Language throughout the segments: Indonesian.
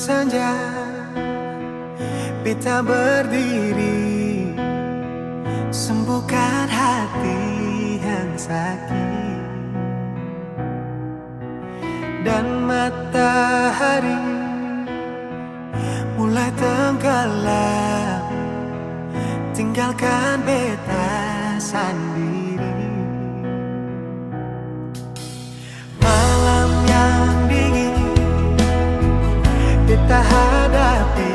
senja, pita berdiri, sembuhkan hati yang sakit. Dan matahari mulai tenggelam, tinggalkan beta sendiri. Malam yang dingin kita hadapi,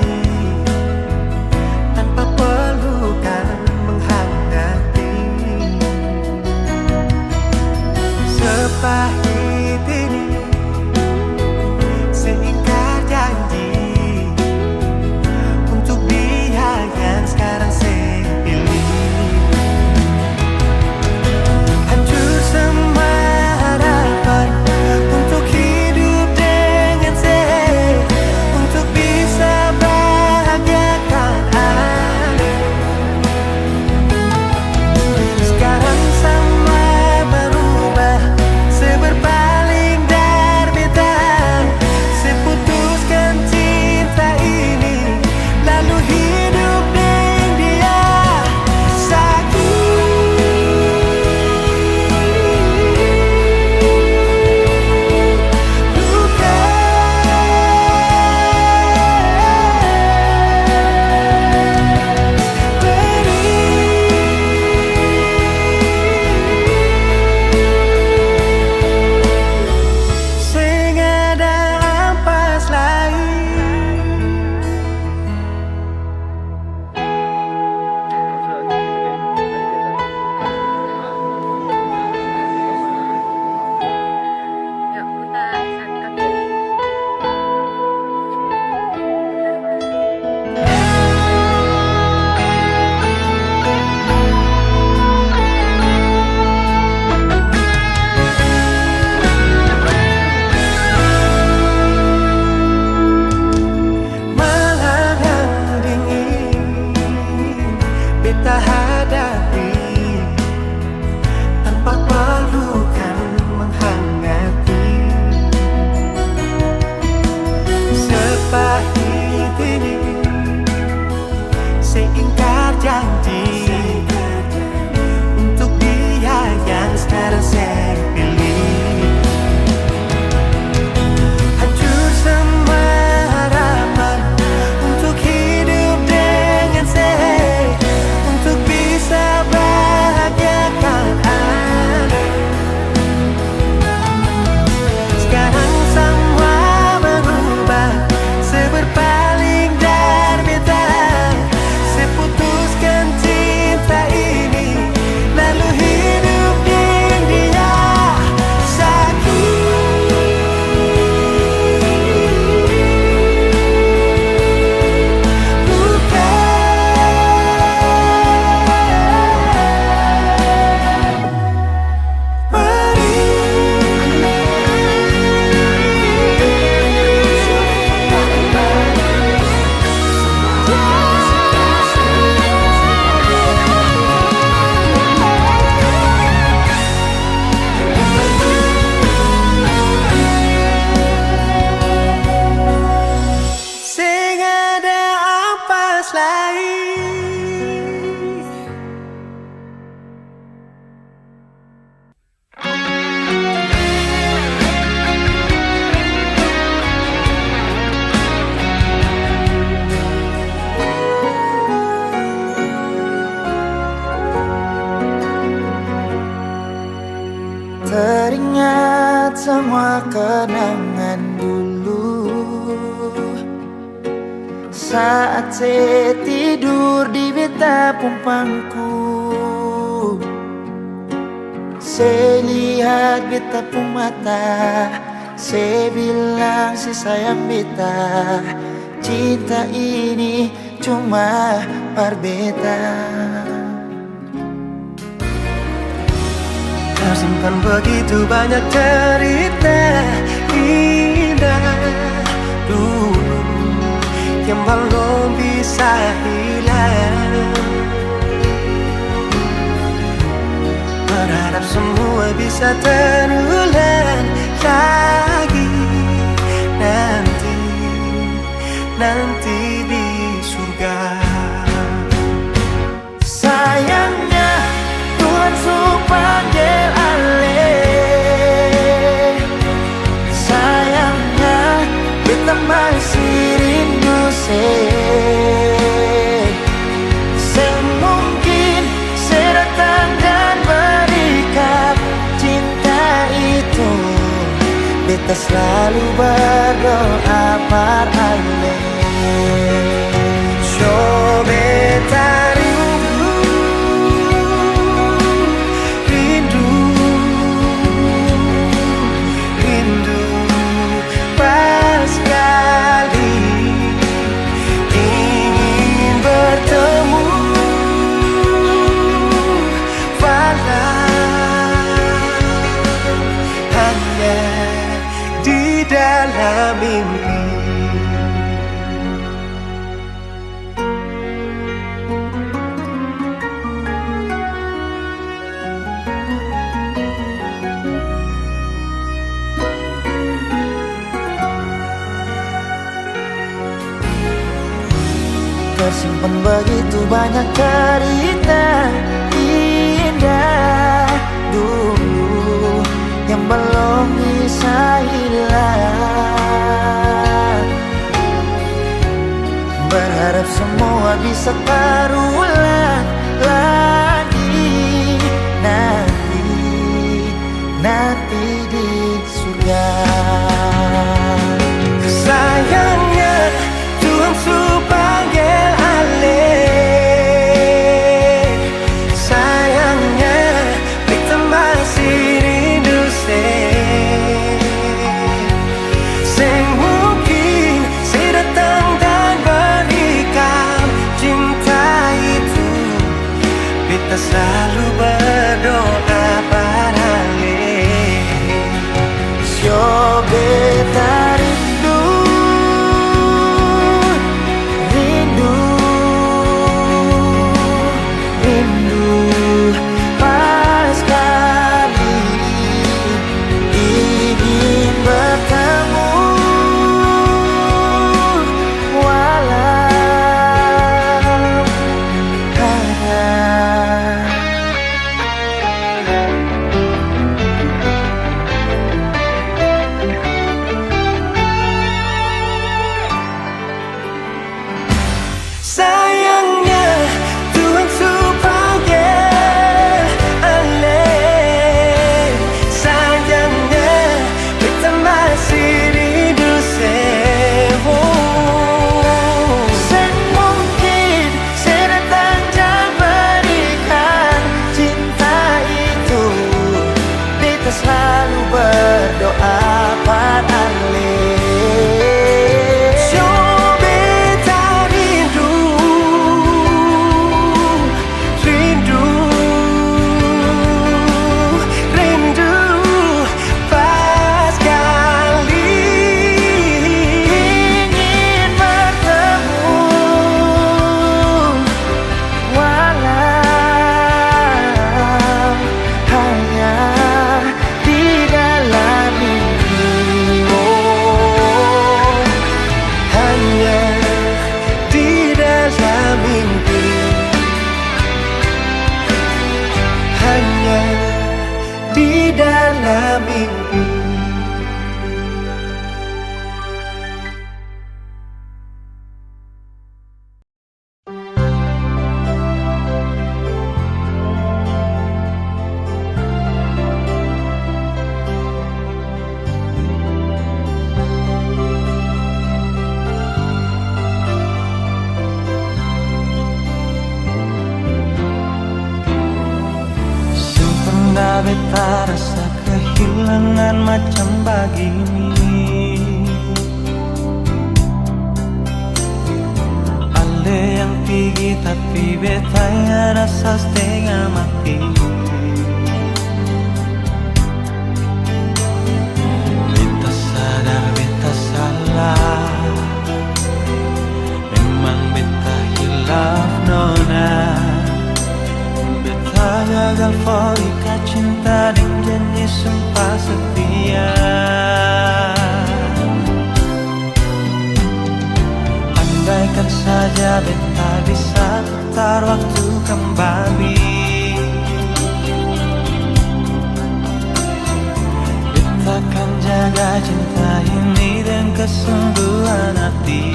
tanpa pelukan menghangati. Sepahit ini seingkar janji untuk dia yang sekarang saya pilih. Hancur semua harapan untuk hidup dengan saya, untuk bisa bahagiakan aku. Sekarang semua berubah, seberpaling berbeda. Seputuskan cinta ini, lalu hidup dengan dia. Sakit, luka, perih, sing ada ampas lain. Yuk putar satu kaki. Malam yang dingin kita hadapi, tanpa pelukan menghangati. Sepahit ini seingkar janji untuk dia yang sekarang saya pilih. Hancur semua harapan untuk hidup dengan saya, untuk bisa bahagiakan aku. Sekarang semua berubah, seberpaling berbeda. Seputuskan cinta ini, lalu hidup dengan dia. Sakit, luka, sing ada ampas lain. Teringat semua kenangan dulu, saat saya tidur di beta pumpangku. Saya lihat beta pung mata, saya bilang si sayang beta, cinta ini cuma par beta. Tersimpan begitu banyak cerita indah dulu yang belum bisa hilang. Berharap semua bisa terulang lagi nanti. nanti di surga. Sayangnya Tuhan su panggil ale. Sayangnya beta masih rindu semungkin sedatang dan berikan cinta itu. Beta selalu berdoa par ale. So beta rindu, rindu, rindu pas sekali ingin bertemu. Walau hanya di dalam mimpi. Tersimpan begitu banyak cerita indah dulu yang belum bisa hilang. Berharap semua bisa terulang lagi nanti di surga. Sayangnya Tuhan su panggil ale. Sayangnya beta masih rindu mungkin sedatang dan berikan cinta itu. Beta selalu berdoa pada ale. Sio beta rindu, rindu, rindu pas sekali ingin bertemu. Walau hanya sayangnya Tuhan su panggil ale. Sayangnya beta masih rindu semungkin sedatang dan berikan cinta itu. Beta selalu berdoa pada ale. So beta rindu, rindu, rindu pas sekali ingin bertemu. Walau hanya di dalam mimpi. Oh, hanya di dalam mimpi. Hanya di dalam mimpi. Sempena beta rasa kehilangan macam begini. Ale yang pergi tapi beta yang rasa setengah mati. Beta sadar beta salah, memang beta hilaf nona. Beta gagal forika cinta dan janji sumpah setia. Andaikan saja beta bisa putar waktu kembali, beta akan jaga cinta ini dengan kesungguhan hati.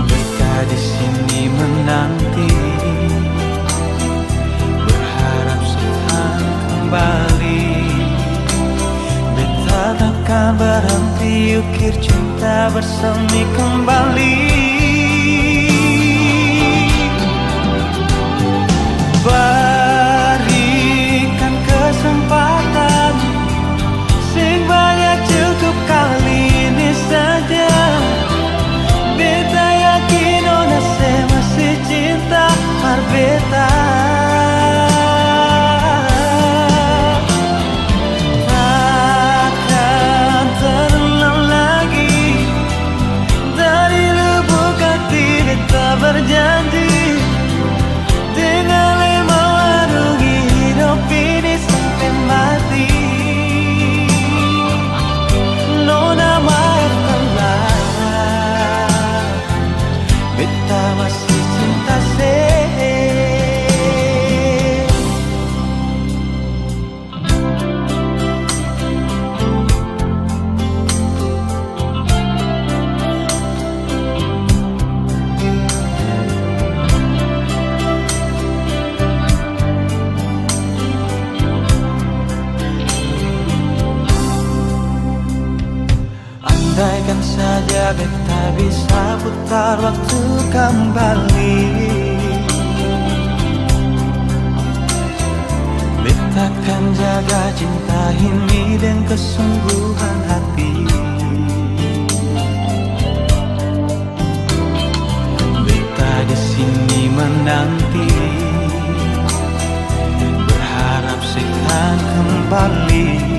Beta di sini menanti, berharap setan kembali. Beta takkan berhenti ukir cinta bersemi kembali. Berikan kesempatan sing banyak, cukup kali ini saja. Beta yakin ona se masih cinta par beta. Takkan terulang lagi, dari lubuk hati beta berjanji, dengan lemah warungi hidup ini sampai mati. Nona maafkanlah, beta masih cinta se. Andaikan saja beta bisa putar waktu kembali, beta akan jaga cinta ini dengan kesungguhan hati. Beta di sini menanti, berharap sekan kembali.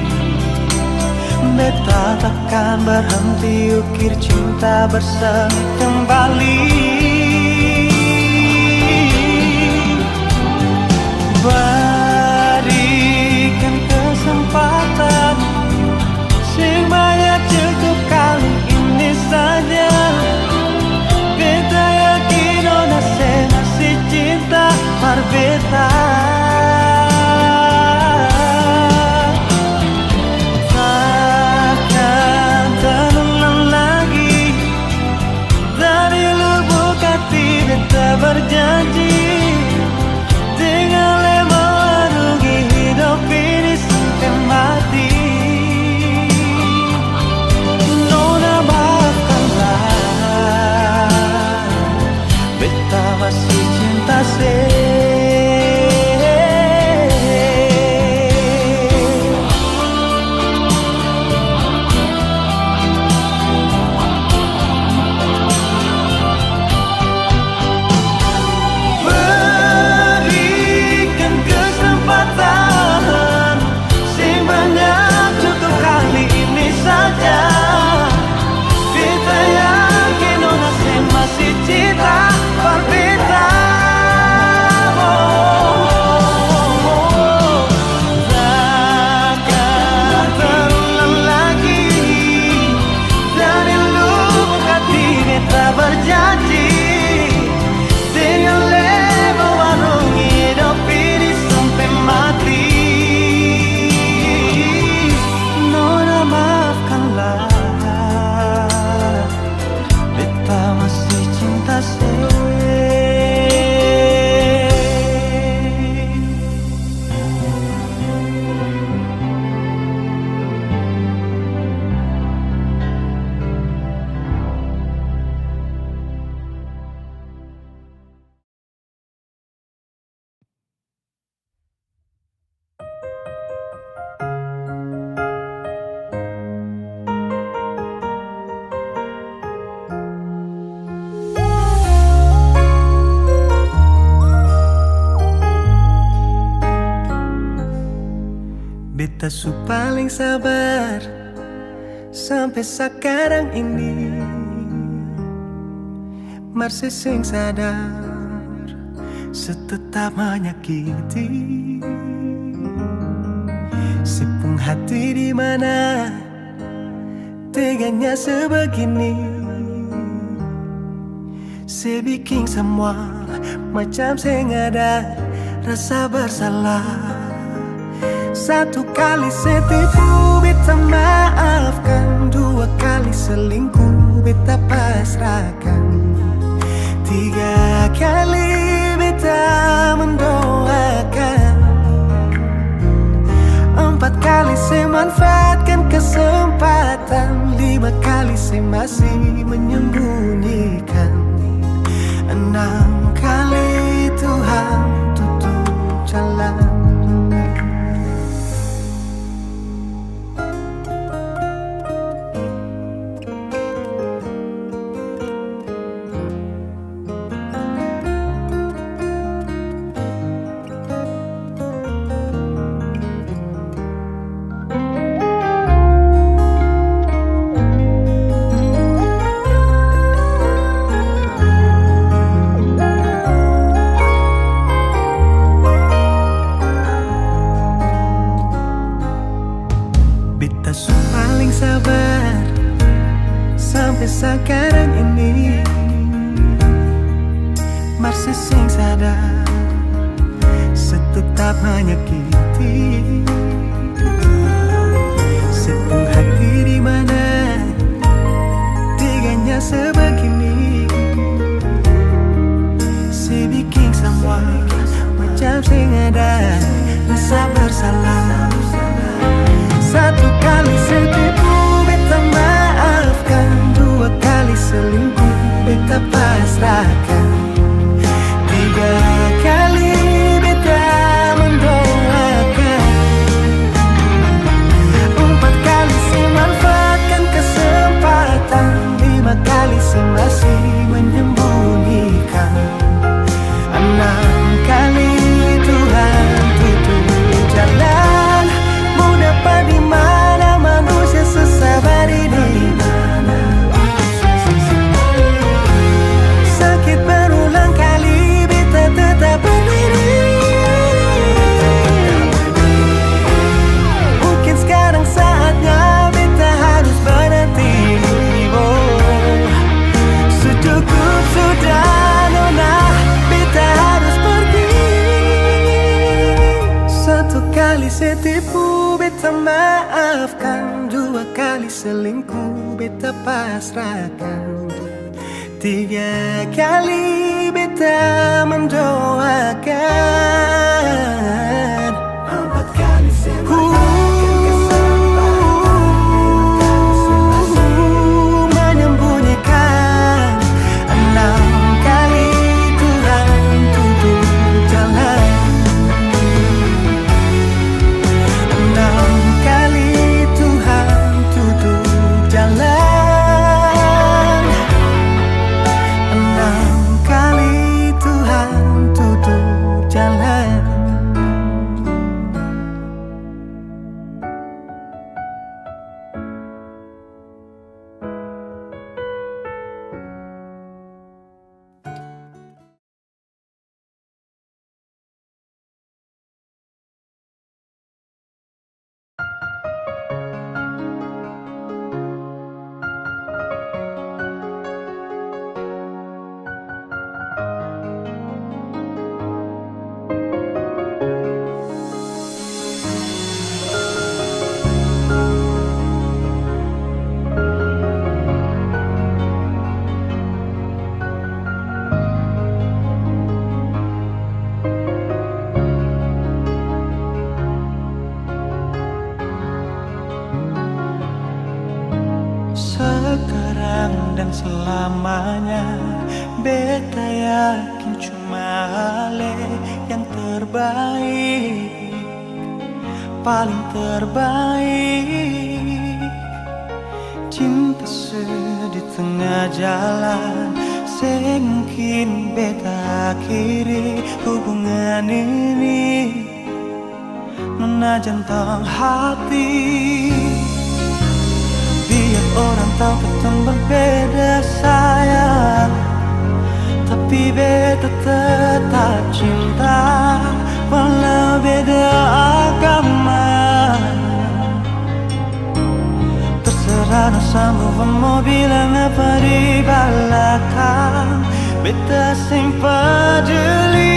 Beta takkan berhenti ukir cinta bersemi kembali. Berikan kesempatan sing banyak, cukup kali ini saja. Beta yakin ona se masih cinta par beta. Beta berjanji, dengan lemah warungi hidup ini sampai mati. Nona maafkanlah, beta masih cinta se. Beta su paling sabar sampai sekarang ini, masih sing sadar setetap menyakiti. Sipung hati di mana teganya sebegini. Saya bikin semua macam saya nggak ada rasa bersalah. Satu kali saya tipu, beta maafkan. Dua kali selingkuh, beta pasrahkan. Tiga kali beta mendoakan. Empat kali saya manfaatkan kesempatan. Lima kali saya masih menyembunyikan. Enam kali Tuhan tutup jalan. Beta paling sabar sampai sekarang ini. Masih sing sadar setetap menyakiti. Sepenuh hati di mana teganya sebegini. Saya bikin semua macam sing ada rasa bersalah. Satu kali saya tipu, beta maafkan. Dua kali selingkuh, beta pasrahkan. Tiga kali beta mendoakan. Empat kali saya manfaatkan kesempatan. Lima kali saya masih menyembunyikan. Enam kali Tuhan tutup jalan. Mau dapat di mana manusia sesabar ini? Sakit berulang kali, beta tetap berdiri. Mungkin sekarang saatnya beta harus berhenti. Oh, cukup sudah nona, beta harus pergi. Satu kali saya tipu, beta maafkan. Dua kali selingkuh, beta pasrahkan. Tiga kali beta mendoakan. Empat kali saya manfaatkan kesempatan. Menyembunyikan. Enam kali Tuhan tutup jalan. Enam kali Tuhan tutup jalan. Enam kali Tuhan tutup jalan. Sekarang dan selamanya beta yakin cuma Ale yang terbaik, paling terbaik. Cinta di tengah jalan, mungkin beta akhiri hubungan ini. Nona jantung hati, biar orang tahu ketemu berbeda sayang, tapi beta tetap cinta walau beda agama. Terserah Terserah sama mau bilang apa di belakang. Beta sing peduli,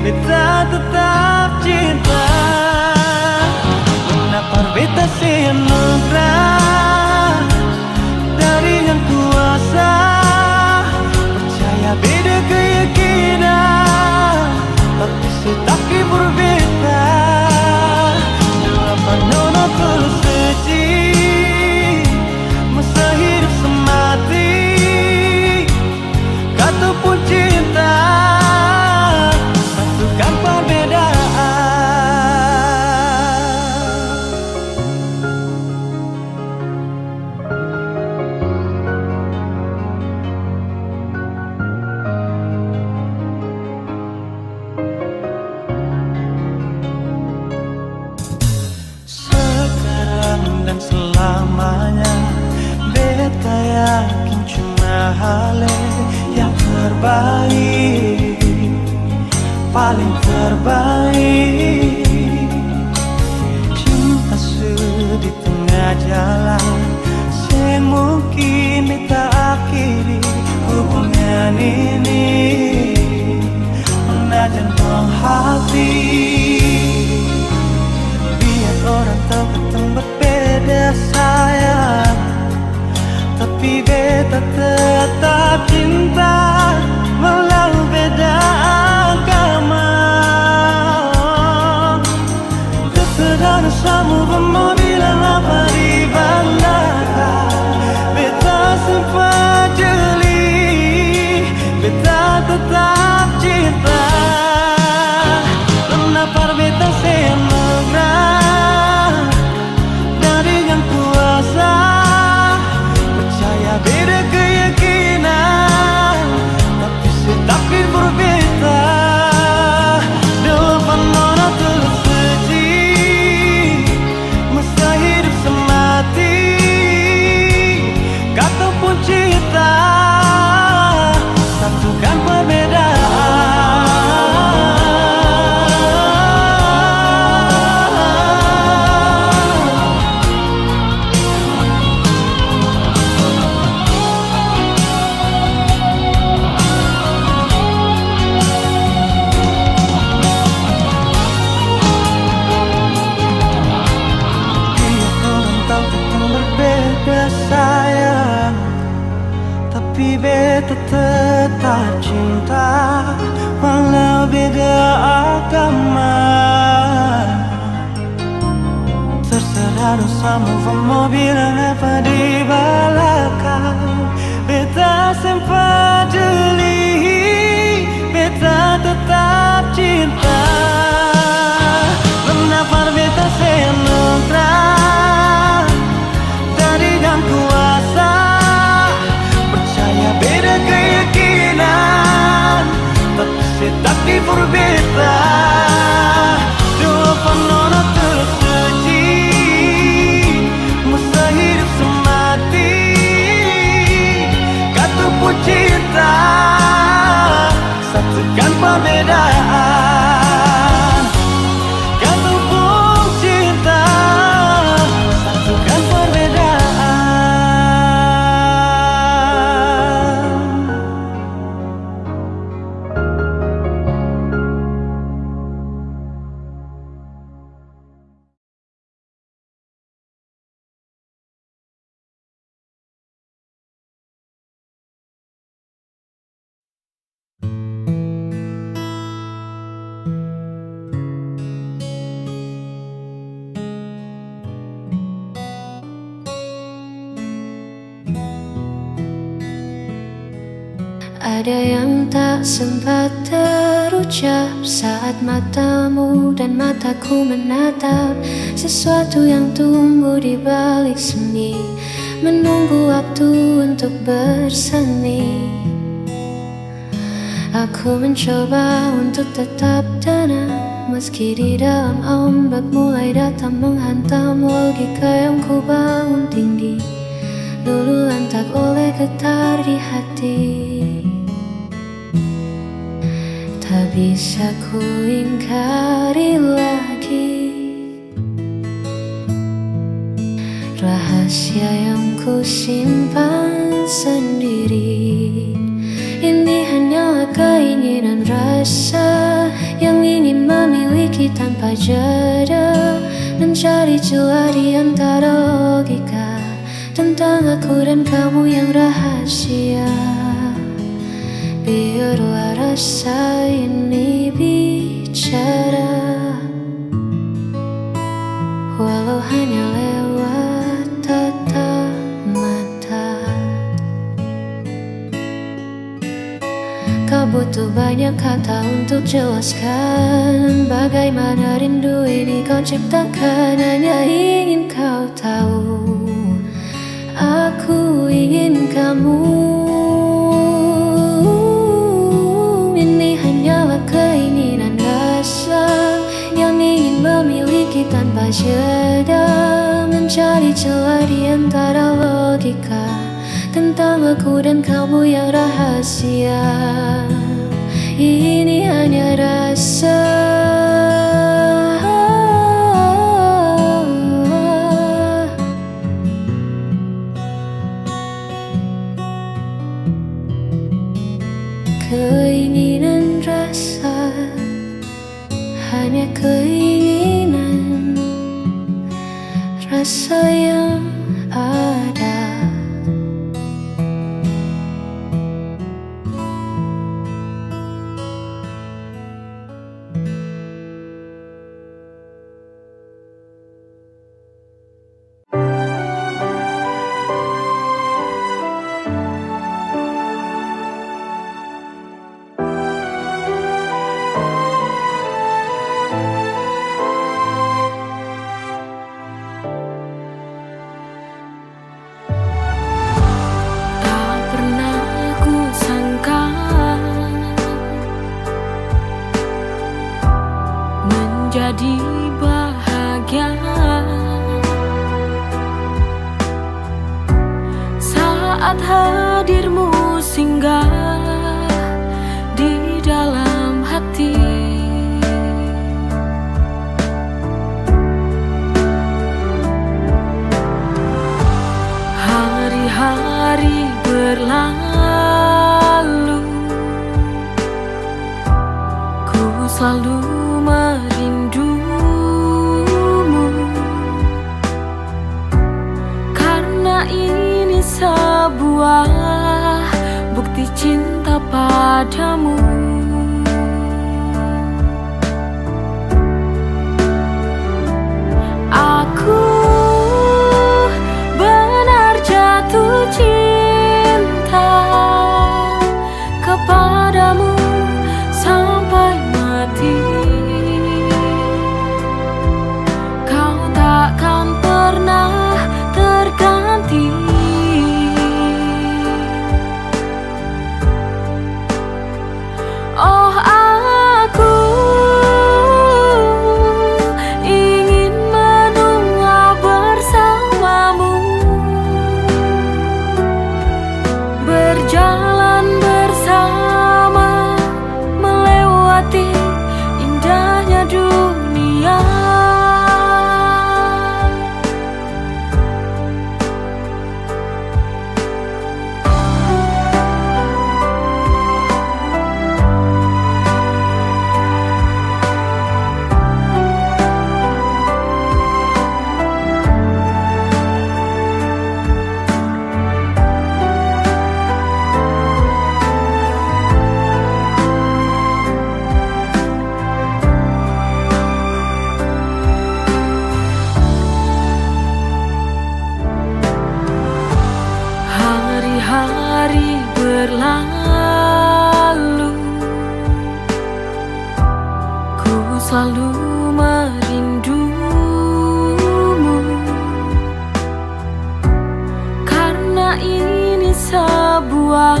beta tetap cinta. Kenapa beta sing anugerah dari yang kuasa. Percaya beda keyakinan, tapi setaki berbeda. Apa nono tulus suci, masa hidup semati, kata pun cinta, satukan perbedaan. Dan selamanya beta yakin cuma hal yang terbaik, paling terbaik. Cinta di tengah jalan, semungkin beta akhiri hubungan ini. Menajan hati, biar orang tahu ketemu berbeda sayang, tapi beta tetap cinta walau beda agama. Terserah sama mau bilang apa di belakang. Beta sempat jeli, beta tetap cinta. Kenapa beta semangat dari yang kuasa. Percaya beda keyakinan, tapi setakdir berbeda. Depan nona tulus suci, masa hidup semati, kata pun cinta, satukan perbedaan. Sayang, tapi beta tetap cinta walau beda agama. Terserah dosamu mau bilang apa di belakang. Beta sempat jeli, beta tetap cinta. Kenapa beta senutrah dari yang kuasa. Percaya beda keyakinan, tapi setakdir berbeda. Depan nona tulus suci, masa hidup semati, kata pun cinta, satukan perbedaan. Kata pun cinta, satukan perbedaan. Ada yang tak sempat terucap saat matamu dan mataku menatap sesuatu yang tumbuh di balik seni, menunggu waktu untuk bersemi. Aku mencoba untuk tetap tenang meski di dalam ombak mulai datang menghantam. Logika yang ku bangun tinggi dulu lantak oleh getar di hati. Tak bisa ku ingkari lagi, rahasia yang ku simpan sendiri. Ini hanyalah keinginan rasa yang ingin memiliki tanpa jeda, mencari celah di antara logika tentang aku dan kamu yang rahasia. Biarlah rasa ini bicara, walau hanya lewat tatap mata. Kau butuh banyak kata untuk jelaskan bagaimana rindu ini kau ciptakan. Hanya ingin kau tahu, aku ingin kamu. Ini hanyalah keinginan rasa yang ingin memiliki tanpa jeda, mencari celah di antara logika tentang aku dan kamu yang rahasia. Ini hanya rasa, keinginan rasa, hanya keinginan rasa yang ada. Jadi bahagia saat hadirmu singgah di dalam hati. Hari-hari berlalu, ku selalu merindumu, karena ini sebuah bukti cinta padamu. Aku benar jatuh cinta kepadamu sampai mati. Kau takkan pernah terganti. Oh, aku ingin menua bersamamu, berjalan bersama, melewati indahnya dunia. Hari-hari berlalu, ku selalu merindumu, karena ini sebuah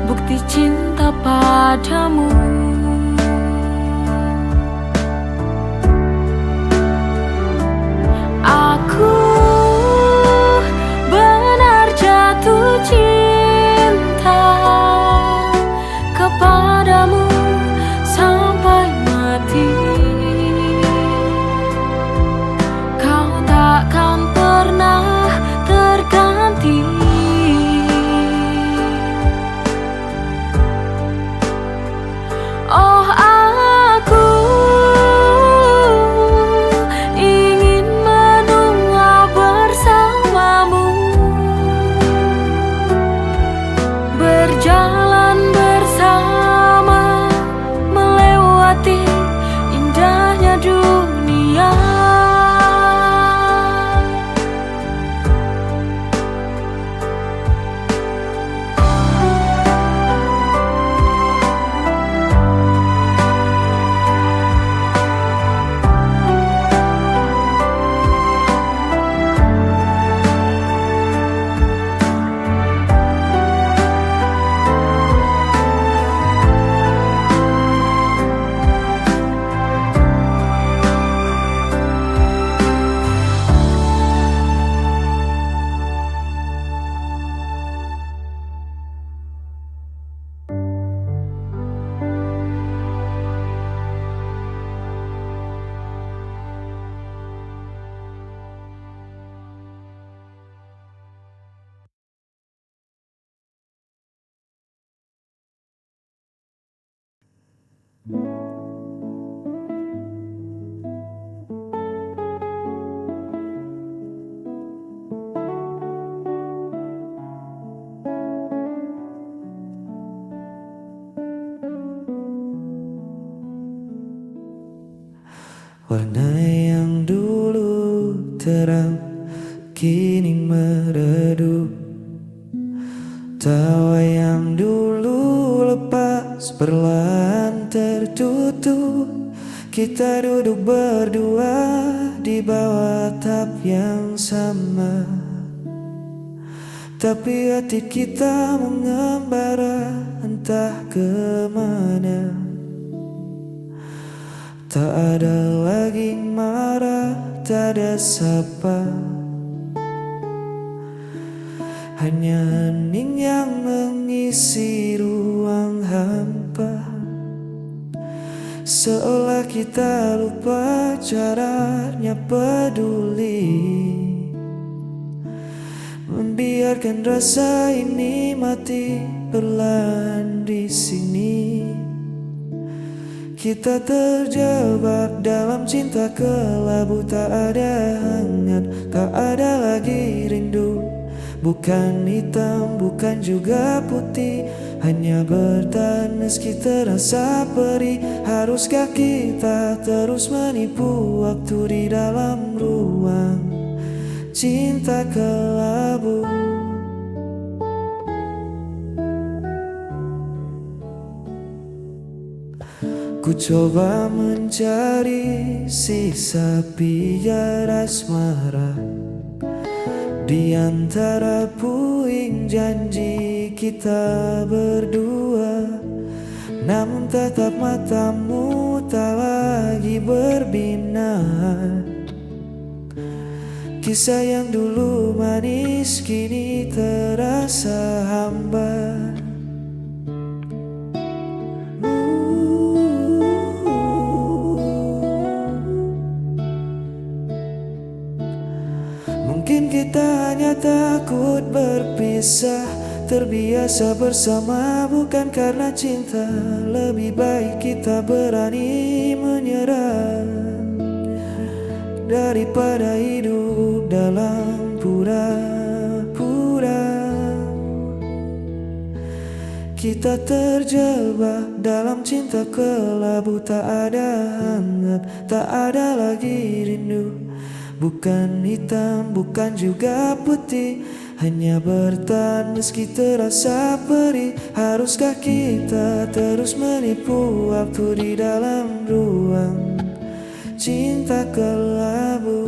bukti cinta padamu. Aku benar jatuh cinta kepadamu sampai mati. Kau takkan pernah Warna yang dulu terang kini meredup. Tawa yang dulu lepas perlahan tertutup. Kita duduk berdua di bawah atap yang sama, tapi hati kita mengembara entah kemana. Tak ada lagi marah, tak ada sapa, hanya hening yang mengisi ruang hampa. Seolah kita lupa caranya peduli, membiarkan rasa ini mati perlahan di sini. Kita terjebak dalam cinta kelabu, tak ada hangat, tak ada lagi rindu. Bukan hitam, bukan juga putih, hanya bertahan meski terasa perih. Haruskah kita terus menipu waktu di dalam ruang cinta kelabu? Ku coba mencari sisa pijar asmara di antara puing janji kita berdua, namun tatap matamu tak lagi berbinar. Kisah yang dulu manis kini terasa hambar. Mungkin kita hanya takut berpisah, terbiasa bersama bukan karena cinta. Lebih baik kita berani menyerah daripada hidup dalam pura-pura. Kita terjebak dalam cinta kelabu, tak ada hangat, tak ada lagi rindu. Bukan hitam, bukan juga putih, hanya bertahan meski terasa perih. Haruskah kita terus menipu waktu di dalam ruang cinta kelabu?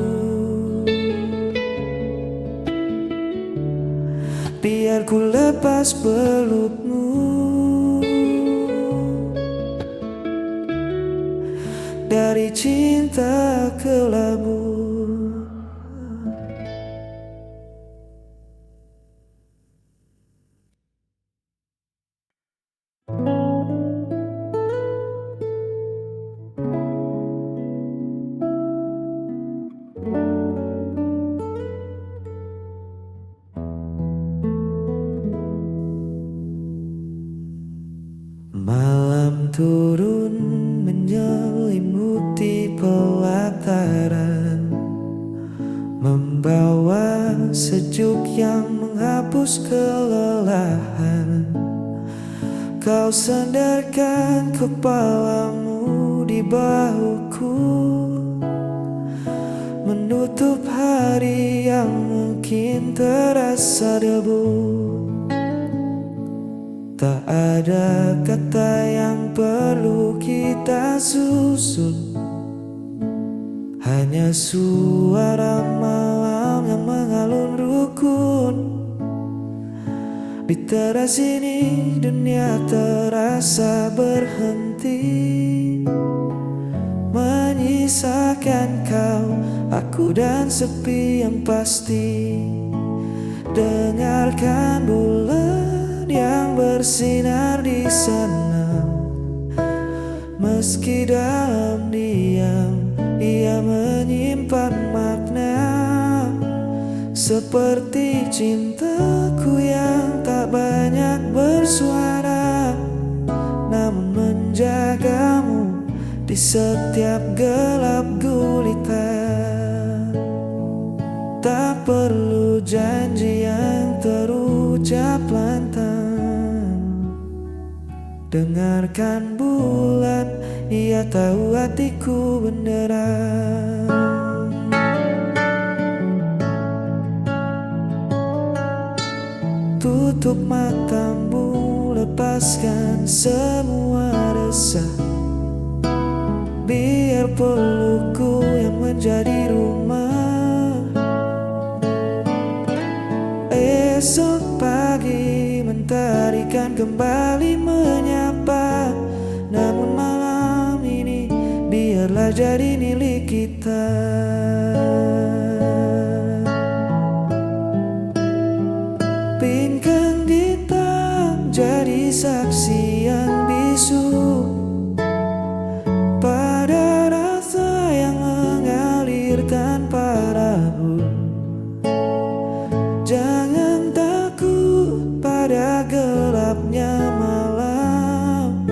Biar ku lepas pelukmu dari cinta kelabu. Malam turun menyelimuti pelataran, membawa sejuk yang menghapus kelelahan. Kau sandarkan kepalamu di bahuku, menutup hari yang mungkin terasa debu. Tak ada kata yang perlu kita susun, hanya suara malam yang mengalun rukun. Di teras ini dunia terasa berhenti, menyisakan kau, aku dan sepi yang pasti. Dengarkan bulan yang bersinar di sana, meski dalam diam ia menyimpan makna. Seperti cintaku yang tak banyak bersuara, namun menjagamu di setiap gelap gulita. Tak perlu janji yang terucap lantang. Dengarkan bulan ia tahu hatiku beneran. Tutup matamu, lepaskan semua resah, biar pelukku yang menjadi rumah. Esok pagi mentari kan kembali menyapa, namun malam ini biarlah jadi milik kita. Pingkan hitam jadi saksi yang bisu pada rasa yang mengalirkan padamu. Jangan takut pada gelapnya malam,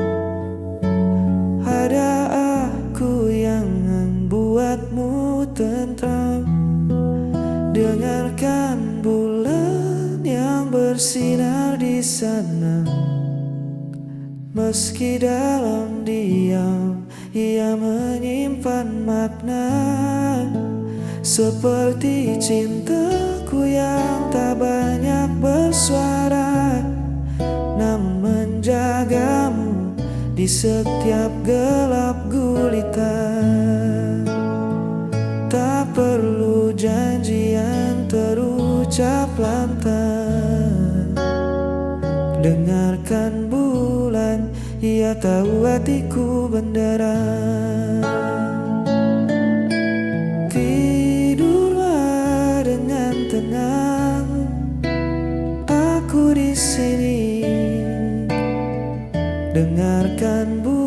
ada aku yang membuatmu tentram. Dengarkan bulan yang bersinar di sana, meski dalam diam ia menyimpan makna. Seperti cintaku yang tak banyak bersuara, namun menjagamu di setiap gelap gulita. Tak perlu janjian terucap lantang. Dengarkan bulan, ia tahu hatiku beneran. Tidurlah dengan tenang, aku di sini. Dengarkan bulan,